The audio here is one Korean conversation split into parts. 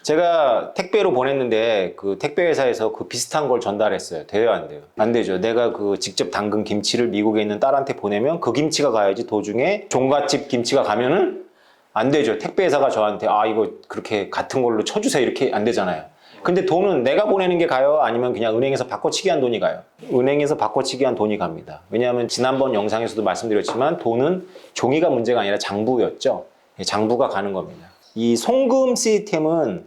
제가 택배로 보냈는데 그 택배 회사에서 그 비슷한 걸 전달했어요. 돼요, 안 돼요? 안 되죠. 내가 그 직접 담근 김치를 미국에 있는 딸한테 보내면 그 김치가 가야지 도중에 종갓집 김치가 가면은 안 되죠. 택배 회사가 저한테 이거 그렇게 같은 걸로 쳐주세요 이렇게 안 되잖아요. 근데 돈은 내가 보내는 게 가요? 아니면 그냥 은행에서 바꿔치기 한 돈이 가요? 은행에서 바꿔치기 한 돈이 갑니다. 왜냐하면 지난번 영상에서도 말씀드렸지만 돈은 종이가 문제가 아니라 장부였죠. 장부가 가는 겁니다. 이 송금 시스템은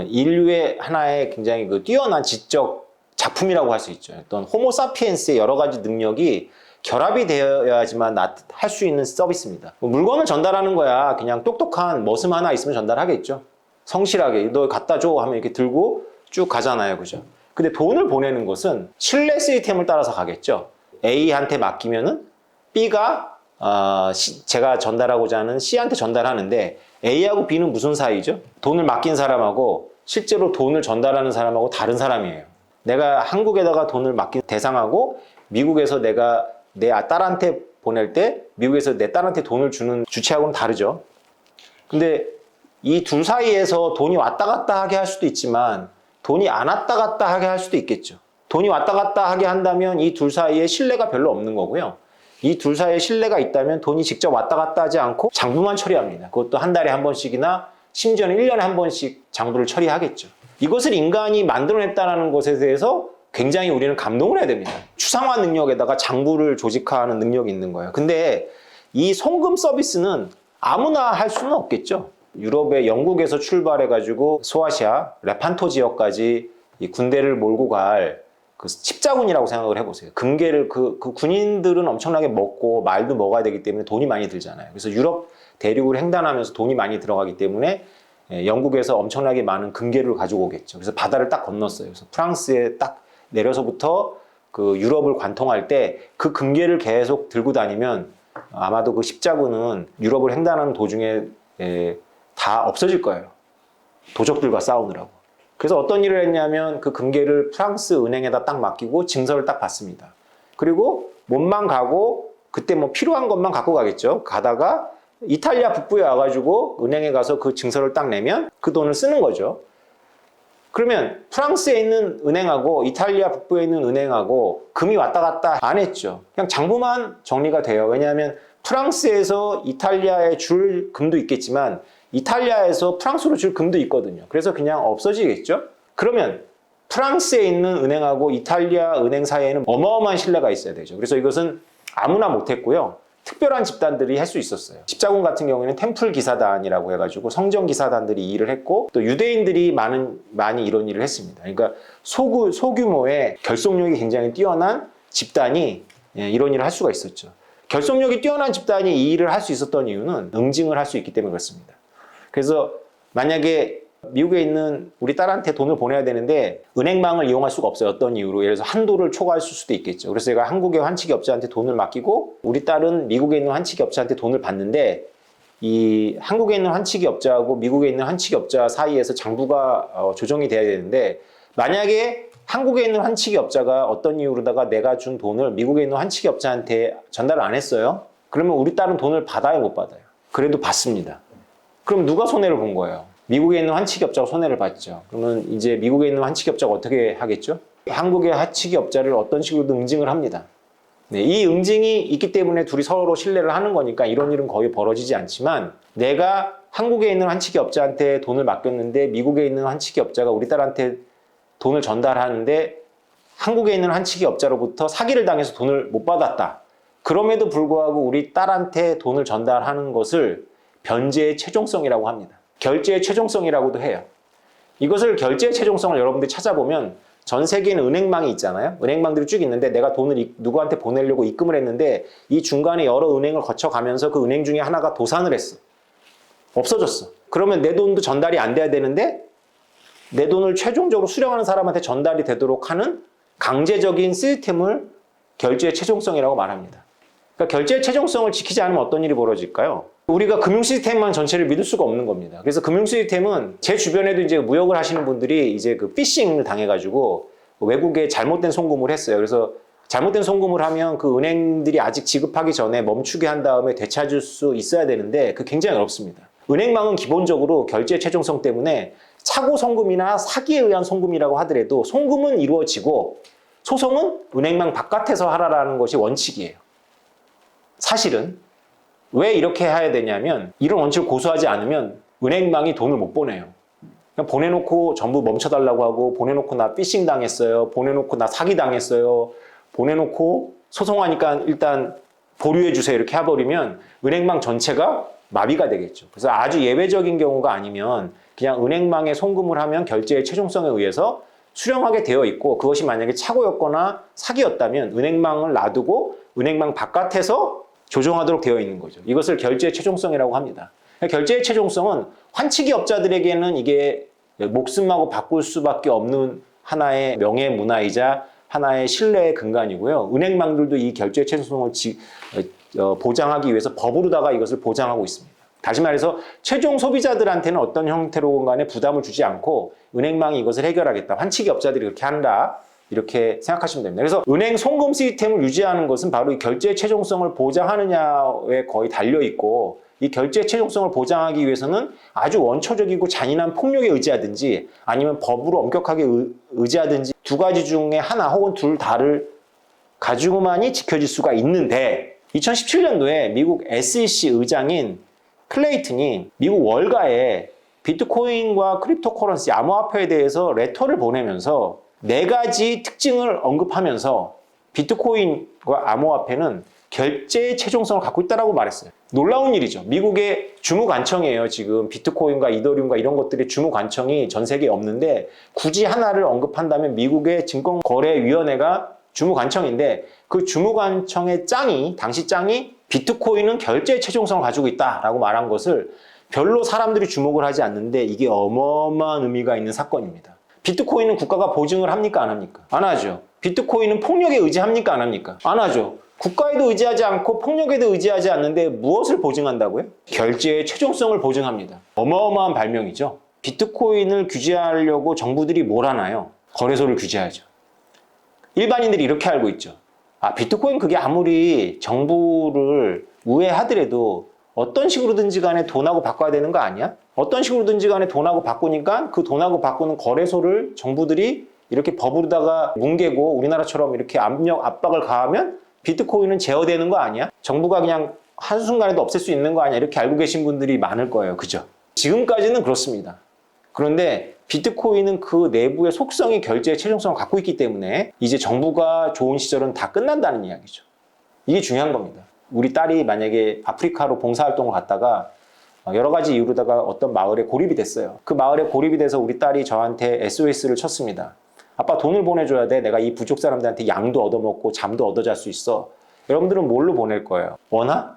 인류의 하나의 굉장히 그 뛰어난 지적 작품이라고 할 수 있죠. 어떤 호모사피엔스의 여러 가지 능력이 결합이 되어야지만 할 수 있는 서비스입니다. 물건을 전달하는 거야. 그냥 똑똑한 머슴 하나 있으면 전달하겠죠. 성실하게 너 갖다 줘 하면 이렇게 들고 쭉 가잖아요. 그죠? 근데 돈을 보내는 것은 신뢰 시스템을 따라서 가겠죠. A한테 맡기면은 B가 제가 전달하고자 하는 C한테 전달하는데 A하고 B는 무슨 사이죠? 돈을 맡긴 사람하고 실제로 돈을 전달하는 사람하고 다른 사람이에요. 내가 한국에다가 돈을 맡긴 대상하고 미국에서 내가 내 딸한테 보낼 때 미국에서 내 딸한테 돈을 주는 주체하고는 다르죠. 근데 이 둘 사이에서 돈이 왔다 갔다 하게 할 수도 있지만 돈이 안 왔다 갔다 하게 할 수도 있겠죠. 돈이 왔다 갔다 하게 한다면 이 둘 사이에 신뢰가 별로 없는 거고요. 이 둘 사이에 신뢰가 있다면 돈이 직접 왔다 갔다 하지 않고 장부만 처리합니다. 그것도 한 달에 한 번씩이나 심지어는 1년에 한 번씩 장부를 처리하겠죠. 이것을 인간이 만들어냈다는 것에 대해서 굉장히 우리는 감동을 해야 됩니다. 추상화 능력에다가 장부를 조직화하는 능력이 있는 거예요. 근데 이 송금 서비스는 아무나 할 수는 없겠죠. 유럽의 영국에서 출발해가지고 소아시아, 레판토 지역까지 이 군대를 몰고 갈 그 십자군이라고 생각을 해보세요. 금괴를 그 군인들은 엄청나게 먹고 말도 먹어야 되기 때문에 돈이 많이 들잖아요. 그래서 유럽 대륙을 횡단하면서 돈이 많이 들어가기 때문에 영국에서 엄청나게 많은 금괴를 가지고 오겠죠. 그래서 바다를 딱 건넜어요. 그래서 프랑스에 딱 내려서부터 그 유럽을 관통할 때 그 금괴를 계속 들고 다니면 아마도 그 십자군은 유럽을 횡단하는 도중에 다 없어질 거예요. 도적들과 싸우느라고. 그래서 어떤 일을 했냐면 그 금괴를 프랑스 은행에다 딱 맡기고 증서를 딱 받습니다. 그리고 몸만 가고 그때 뭐 필요한 것만 갖고 가겠죠. 가다가 이탈리아 북부에 와가지고 은행에 가서 그 증서를 딱 내면 그 돈을 쓰는 거죠. 그러면 프랑스에 있는 은행하고 이탈리아 북부에 있는 은행하고 금이 왔다 갔다 안 했죠. 그냥 장부만 정리가 돼요. 왜냐하면 프랑스에서 이탈리아에 줄 금도 있겠지만 이탈리아에서 프랑스로 줄 금도 있거든요. 그래서 그냥 없어지겠죠. 그러면 프랑스에 있는 은행하고 이탈리아 은행 사이에는 어마어마한 신뢰가 있어야 되죠. 그래서 이것은 아무나 못했고요. 특별한 집단들이 할 수 있었어요. 십자군 같은 경우에는 템플 기사단이라고 해가지고 성전 기사단들이 이 일을 했고 또 유대인들이 많이 이런 일을 했습니다. 그러니까 소규모의 결속력이 굉장히 뛰어난 집단이 이런 일을 할 수가 있었죠. 결속력이 뛰어난 집단이 이 일을 할 수 있었던 이유는 응징을 할 수 있기 때문에 그렇습니다. 그래서 만약에 미국에 있는 우리 딸한테 돈을 보내야 되는데 은행망을 이용할 수가 없어요. 어떤 이유로? 예를 들어서 한도를 초과했을 수도 있겠죠. 그래서 제가 한국의 환치기 업자한테 돈을 맡기고 우리 딸은 미국에 있는 환치기 업자한테 돈을 받는데 이 한국에 있는 환치기 업자하고 미국에 있는 환치기 업자 사이에서 장부가 조정이 돼야 되는데 만약에 한국에 있는 환치기 업자가 어떤 이유로다가 내가 준 돈을 미국에 있는 환치기 업자한테 전달을 안 했어요. 그러면 우리 딸은 돈을 받아요, 못 받아요? 그래도 받습니다. 그럼 누가 손해를 본 거예요? 미국에 있는 환치기 업자가 손해를 봤죠. 그러면 이제 미국에 있는 환치기 업자가 어떻게 하겠죠? 한국의 환치기 업자를 어떤 식으로든 응징을 합니다. 네, 이 응징이 있기 때문에 둘이 서로 신뢰를 하는 거니까 이런 일은 거의 벌어지지 않지만 내가 한국에 있는 환치기 업자한테 돈을 맡겼는데 미국에 있는 환치기 업자가 우리 딸한테 돈을 전달하는데 한국에 있는 환치기 업자로부터 사기를 당해서 돈을 못 받았다. 그럼에도 불구하고 우리 딸한테 돈을 전달하는 것을 변제의 최종성이라고 합니다. 결제의 최종성이라고도 해요. 이것을 결제의 최종성을 여러분들이 찾아보면 전 세계에는 은행망이 있잖아요. 은행망들이 쭉 있는데 내가 돈을 누구한테 보내려고 입금을 했는데 이 중간에 여러 은행을 거쳐가면서 그 은행 중에 하나가 도산을 했어. 없어졌어. 그러면 내 돈도 전달이 안 돼야 되는데 내 돈을 최종적으로 수령하는 사람한테 전달이 되도록 하는 강제적인 시스템을 결제의 최종성이라고 말합니다. 그러니까 결제의 최종성을 지키지 않으면 어떤 일이 벌어질까요? 우리가 금융 시스템만 전체를 믿을 수가 없는 겁니다. 그래서 금융 시스템은 제 주변에도 이제 무역을 하시는 분들이 이제 그 피싱을 당해가지고 외국에 잘못된 송금을 했어요. 그래서 잘못된 송금을 하면 그 은행들이 아직 지급하기 전에 멈추게 한 다음에 되찾을 수 있어야 되는데 그 굉장히 어렵습니다. 은행망은 기본적으로 결제 최종성 때문에 차고 송금이나 사기에 의한 송금이라고 하더라도 송금은 이루어지고 소송은 은행망 바깥에서 하라라는 것이 원칙이에요. 사실은 왜 이렇게 해야 되냐면 이런 원칙을 고수하지 않으면 은행망이 돈을 못 보내요. 그냥 보내놓고 전부 멈춰달라고 하고 보내놓고 나 피싱 당했어요. 보내놓고 나 사기 당했어요. 보내놓고 소송하니까 일단 보류해 주세요. 이렇게 해버리면 은행망 전체가 마비가 되겠죠. 그래서 아주 예외적인 경우가 아니면 그냥 은행망에 송금을 하면 결제의 최종성에 의해서 수령하게 되어 있고 그것이 만약에 착오였거나 사기였다면 은행망을 놔두고 은행망 바깥에서 조정하도록 되어 있는 거죠. 이것을 결제의 최종성이라고 합니다. 결제의 최종성은 환치기업자들에게는 이게 목숨하고 바꿀 수밖에 없는 하나의 명예문화이자 하나의 신뢰의 근간이고요. 은행망들도 이 결제의 최종성을 보장하기 위해서 법으로다가 이것을 보장하고 있습니다. 다시 말해서 최종 소비자들한테는 어떤 형태로건 간에 부담을 주지 않고 은행망이 이것을 해결하겠다. 환치기업자들이 그렇게 한다. 이렇게 생각하시면 됩니다. 그래서 은행 송금 시스템을 유지하는 것은 바로 이 결제의 최종성을 보장하느냐에 거의 달려있고 이 결제의 최종성을 보장하기 위해서는 아주 원초적이고 잔인한 폭력에 의지하든지 아니면 법으로 엄격하게 의지하든지 두 가지 중에 하나 혹은 둘 다를 가지고만이 지켜질 수가 있는데 2017년도에 미국 SEC 의장인 클레이튼이 미국 월가에 비트코인과 크립토커런시 암호화폐에 대해서 레터를 보내면서 네 가지 특징을 언급하면서 비트코인과 암호화폐는 결제의 최종성을 갖고 있다고 말했어요. 놀라운 일이죠. 미국의 주무관청이에요. 지금 비트코인과 이더리움과 이런 것들의 주무관청이 전 세계에 없는데 굳이 하나를 언급한다면 미국의 증권거래위원회가 주무관청인데 그 주무관청의 당시 짱이 비트코인은 결제의 최종성을 가지고 있다라고 말한 것을 별로 사람들이 주목을 하지 않는데 이게 어마어마한 의미가 있는 사건입니다. 비트코인은 국가가 보증을 합니까? 안 합니까? 안 하죠. 비트코인은 폭력에 의지합니까? 안 합니까? 안 하죠. 국가에도 의지하지 않고 폭력에도 의지하지 않는데 무엇을 보증한다고요? 결제의 최종성을 보증합니다. 어마어마한 발명이죠. 비트코인을 규제하려고 정부들이 뭘 하나요? 거래소를 규제하죠. 일반인들이 이렇게 알고 있죠. 비트코인 그게 아무리 정부를 우회하더라도 어떤 식으로든지 간에 돈하고 바꿔야 되는 거 아니야? 어떤 식으로든지 간에 돈하고 바꾸니까 그 돈하고 바꾸는 거래소를 정부들이 이렇게 법으로다가 뭉개고 우리나라처럼 이렇게 압박을 가하면 비트코인은 제어되는 거 아니야? 정부가 그냥 한순간에도 없앨 수 있는 거 아니야? 이렇게 알고 계신 분들이 많을 거예요. 그죠? 지금까지는 그렇습니다. 그런데 비트코인은 그 내부의 속성이 결제의 최종성을 갖고 있기 때문에 이제 정부가 좋은 시절은 다 끝난다는 이야기죠. 이게 중요한 겁니다. 우리 딸이 만약에 아프리카로 봉사활동을 갔다가 여러 가지 이유로다가 어떤 마을에 고립이 됐어요. 그 마을에 고립이 돼서 우리 딸이 저한테 SOS를 쳤습니다. 아빠 돈을 보내줘야 돼. 내가 이 부족 사람들한테 양도 얻어먹고 잠도 얻어 잘 수 있어. 여러분들은 뭘로 보낼 거예요? 원화?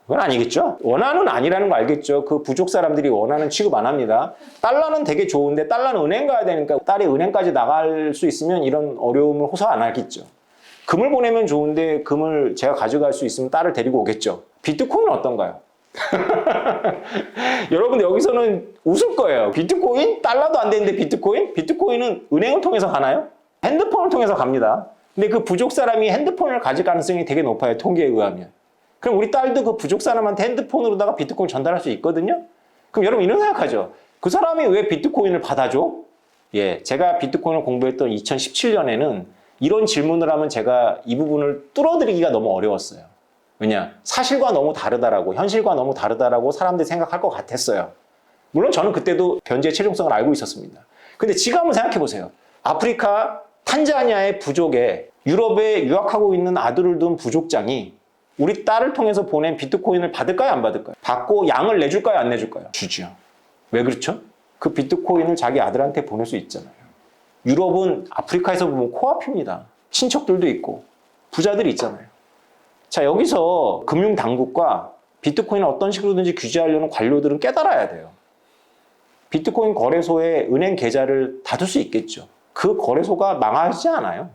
그건 아니겠죠? 원화는 아니라는 거 알겠죠? 그 부족 사람들이 원화는 취급 안 합니다. 달러는 되게 좋은데 달러는 은행 가야 되니까 딸이 은행까지 나갈 수 있으면 이런 어려움을 호소 안 하겠죠. 금을 보내면 좋은데 금을 제가 가져갈 수 있으면 딸을 데리고 오겠죠. 비트코인은 어떤가요? 여러분들 여기서는 웃을 거예요. 비트코인? 달러도 안 되는데 비트코인? 비트코인은 은행을 통해서 가나요? 핸드폰을 통해서 갑니다. 근데 그 부족 사람이 핸드폰을 가질 가능성이 되게 높아요. 통계에 의하면. 그럼 우리 딸도 그 부족 사람한테 핸드폰으로다가 비트코인 전달할 수 있거든요? 그럼 여러분 이런 생각하죠. 그 사람이 왜 비트코인을 받아줘? 제가 비트코인을 공부했던 2017년에는 이런 질문을 하면 제가 이 부분을 뚫어드리기가 너무 어려웠어요. 왜냐? 사실과 너무 다르다라고, 현실과 너무 다르다라고 사람들이 생각할 것 같았어요. 물론 저는 그때도 견제의 최종성을 알고 있었습니다. 근데 지금 한번 생각해 보세요. 아프리카 탄자니아의 부족에 유럽에 유학하고 있는 아들을 둔 부족장이 우리 딸을 통해서 보낸 비트코인을 받을까요? 안 받을까요? 받고 양을 내줄까요? 안 내줄까요? 주죠. 왜 그렇죠? 그 비트코인을 자기 아들한테 보낼 수 있잖아요. 유럽은 아프리카에서 보면 코앞입니다. 친척들도 있고 부자들이 있잖아요. 자, 여기서 금융당국과 비트코인을 어떤 식으로든지 규제하려는 관료들은 깨달아야 돼요. 비트코인 거래소에 은행 계좌를 닫을 수 있겠죠. 그 거래소가 망하지 않아요.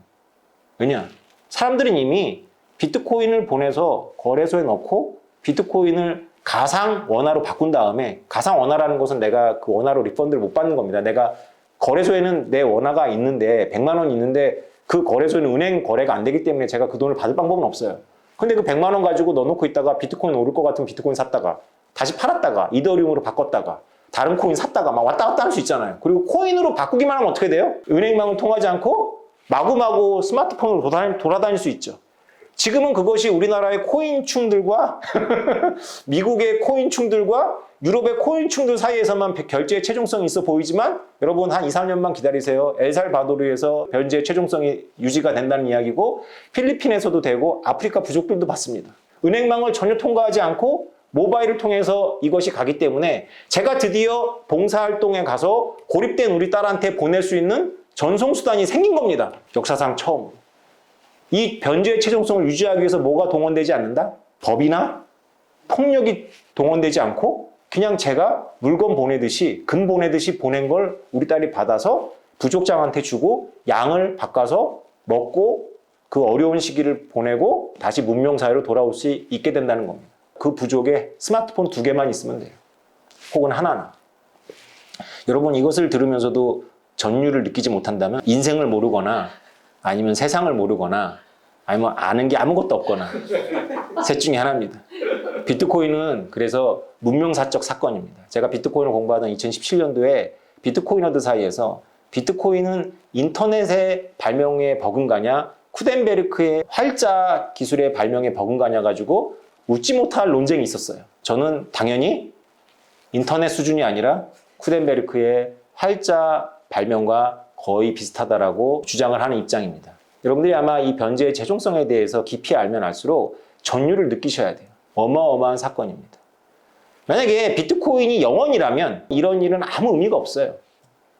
왜냐? 사람들은 이미 비트코인을 보내서 거래소에 넣고 비트코인을 가상 원화로 바꾼 다음에, 가상 원화라는 것은 내가 그 원화로 리펀드를 못 받는 겁니다. 내가 거래소에는 내 원화가 있는데 100만 원 있는데 그 거래소에는 은행 거래가 안 되기 때문에 제가 그 돈을 받을 방법은 없어요. 근데 그 100만 원 가지고 넣어놓고 있다가 비트코인 오를 것 같으면 비트코인 샀다가 다시 팔았다가 이더리움으로 바꿨다가 다른 코인 샀다가 막 왔다 갔다 할 수 있잖아요. 그리고 코인으로 바꾸기만 하면 어떻게 돼요? 은행망을 통하지 않고 마구마구 스마트폰으로 돌아다닐 수 있죠. 지금은 그것이 우리나라의 코인충들과 미국의 코인충들과 유럽의 코인충들 사이에서만 결제의 최종성이 있어 보이지만 여러분 한 2, 3년만 기다리세요. 엘살바도르에서 변제의 최종성이 유지가 된다는 이야기고 필리핀에서도 되고 아프리카 부족들도 받습니다. 은행망을 전혀 통과하지 않고 모바일을 통해서 이것이 가기 때문에 제가 드디어 봉사활동에 가서 고립된 우리 딸한테 보낼 수 있는 전송수단이 생긴 겁니다. 역사상 처음. 이 변제의 최종성을 유지하기 위해서 뭐가 동원되지 않는다? 법이나 폭력이 동원되지 않고 그냥 제가 물건 보내듯이 금 보내듯이 보낸 걸 우리 딸이 받아서 부족장한테 주고 양을 바꿔서 먹고 그 어려운 시기를 보내고 다시 문명사회로 돌아올 수 있게 된다는 겁니다. 그 부족에 스마트폰 2개만 있으면 돼요. 혹은 하나나. 여러분 이것을 들으면서도 전율을 느끼지 못한다면 인생을 모르거나 아니면 세상을 모르거나 아니면 아는 게 아무것도 없거나 셋 중에 하나입니다. 비트코인은 그래서 문명사적 사건입니다. 제가 비트코인을 공부하던 2017년도에 비트코이너들 사이에서 비트코인은 인터넷의 발명에 버금가냐 쿠덴베르크의 활자 기술의 발명에 버금가냐 가지고 웃지 못할 논쟁이 있었어요. 저는 당연히 인터넷 수준이 아니라 쿠덴베르크의 활자 발명과 거의 비슷하다라고 주장을 하는 입장입니다. 여러분들이 아마 이 변제의 최종성에 대해서 깊이 알면 알수록 전율을 느끼셔야 돼요. 어마어마한 사건입니다. 만약에 비트코인이 영원이라면 이런 일은 아무 의미가 없어요.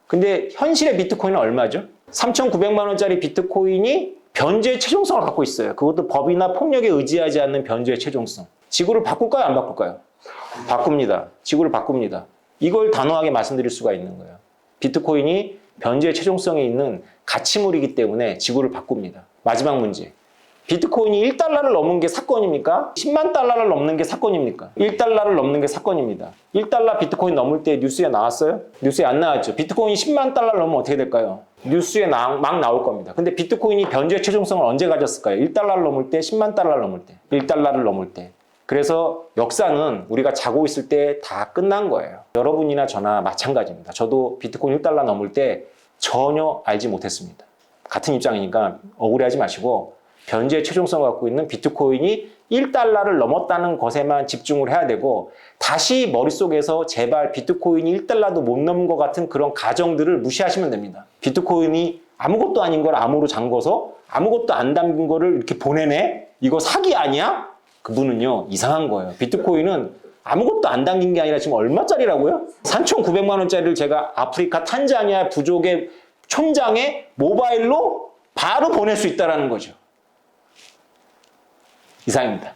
근데 현실의 비트코인은 얼마죠? 3,900만 원짜리 비트코인이 변제의 최종성을 갖고 있어요. 그것도 법이나 폭력에 의지하지 않는 변제의 최종성. 지구를 바꿀까요? 안 바꿀까요? 바꿉니다. 지구를 바꿉니다. 이걸 단호하게 말씀드릴 수가 있는 거예요. 비트코인이 변제의 최종성이 있는 가치물이기 때문에 지구를 바꿉니다. 마지막 문제. 비트코인이 1달러를 넘은 게 사건입니까? 10만 달러를 넘는 게 사건입니까? 1달러를 넘는 게 사건입니다. 1달러 비트코인 넘을 때 뉴스에 나왔어요? 뉴스에 안 나왔죠. 비트코인이 10만 달러를 넘으면 어떻게 될까요? 뉴스에 막 나올 겁니다. 근데 비트코인이 변제 최종성을 언제 가졌을까요? 1달러를 넘을 때, 10만 달러를 넘을 때. 1달러를 넘을 때. 그래서 역사는 우리가 자고 있을 때 다 끝난 거예요. 여러분이나 저나 마찬가지입니다. 저도 비트코인 1달러 넘을 때 전혀 알지 못했습니다. 같은 입장이니까 억울해하지 마시고 변제의 최종성을 갖고 있는 비트코인이 1달러를 넘었다는 것에만 집중을 해야 되고 다시 머릿속에서 제발 비트코인이 1달러도 못 넘은 것 같은 그런 가정들을 무시하시면 됩니다. 비트코인이 아무것도 아닌 걸 암호로 잠궈서 아무것도 안 담긴 거를 이렇게 보내네? 이거 사기 아니야? 그분은요 이상한 거예요. 비트코인은 아무것도 안 담긴 게 아니라 지금 얼마짜리라고요? 3,900만 원짜리를 제가 아프리카 탄자니아 부족의 촌장에 모바일로 바로 보낼 수 있다는 거죠. 이상입니다.